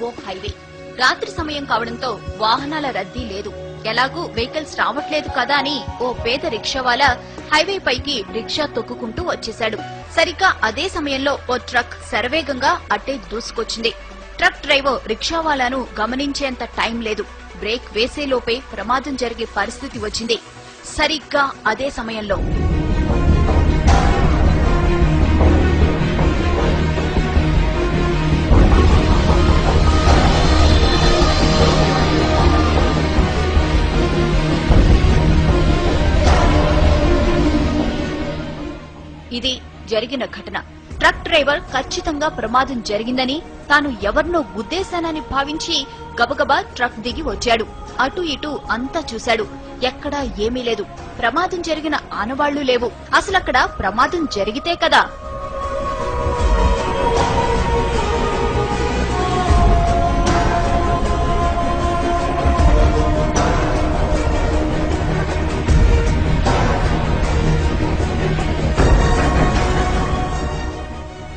ఓ highway. రాత్రి సమయం కావడంతో వాహనాల రద్దీ లేదు. ఎలాగూ వెహికల్స్ రావట్లేదు కదా అని ఓ పేద రిక్షావాలా హైవే పైకి రిక్షా తొక్కుకుంటూ వచ్చేశాడు. సరిగ్గా అదే సమయంలో ఓ ట్రక్ శరవేగంగా అట్టే దూసుకొచ్చింది. ట్రక్ డ్రైవర్ రిక్షావాలాను గమనించేంత టైం లేదు. బ్రేక్ వేసేలోపే ప్రమాదం జరిగే పరిస్థితి వచ్చింది. సరిగ్గా అదే సమయంలో ఇది జరిగిన ఘటన. ట్రక్ డ్రైవర్ ఖచ్చితంగా ప్రమాదం జరిగిందని, తాను ఎవరినో గుద్దేశానని భావించి గబగబా ట్రక్ దిగి వచ్చాడు. అటు ఇటు అంతా చూశాడు. ఎక్కడా ఏమీ లేదు. ప్రమాదం జరిగిన ఆనవాళ్లు లేవు. అసలక్కడ ప్రమాదం జరిగితే కదా.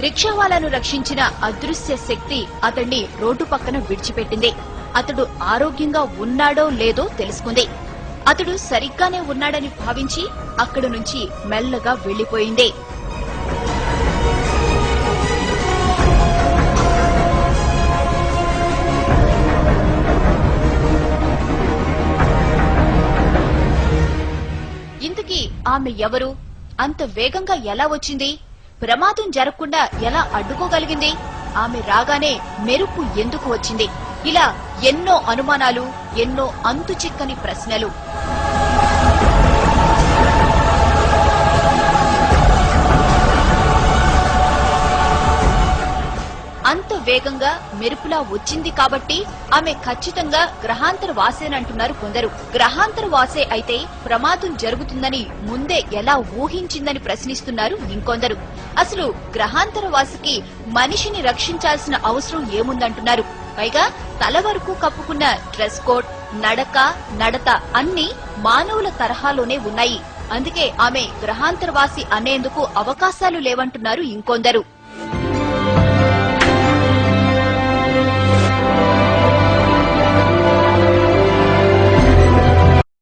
రిక్షావాలాను రక్షించిన అదృశ్య శక్తి అతన్ని రోడ్డు పక్కన విడిచిపెట్టింది. అతడు ఆరోగ్యంగా ఉన్నాడో లేదో తెలుసుకుంది. అతడు సరిగ్గానే ఉన్నాడని భావించి అక్కడి నుంచి మెల్లగా వెళ్లిపోయింది. ఇంతకీ ఆమె ఎవరు? అంత వేగంగా ఎలా వచ్చింది? ప్రమాదం జరగకుండా ఎలా అడ్డుకోగలిగింది? ఆమె రాగానే మెరుపు ఎందుకు వచ్చింది? ఇలా ఎన్నో అనుమానాలు, ఎన్నో అంతుచిక్కని ప్రశ్నలు. అంత వేగంగా మెరుపులా వచ్చింది కాబట్టి ఆమె ఖచ్చితంగా గ్రహాంతర వాసేనంటున్నారు కొందరు. గ్రహాంతర వాసే అయితే ప్రమాదం జరుగుతుందని ముందే ఎలా ఊహించిందని ప్రశ్నిస్తున్నారు ఇంకొందరు. అసలు గ్రహాంతర వాసికి మనిషిని రక్షించాల్సిన అవసరం ఏముందంటున్నారు. పైగా తల వరకు కప్పుకున్న డ్రెస్ కోడ్, నడక, నడత అన్ని మానవుల తరహాలోనే ఉన్నాయి. అందుకే ఆమె గ్రహాంతరవాసి అనేందుకు అవకాశాలు లేవంటున్నారు ఇంకొందరు.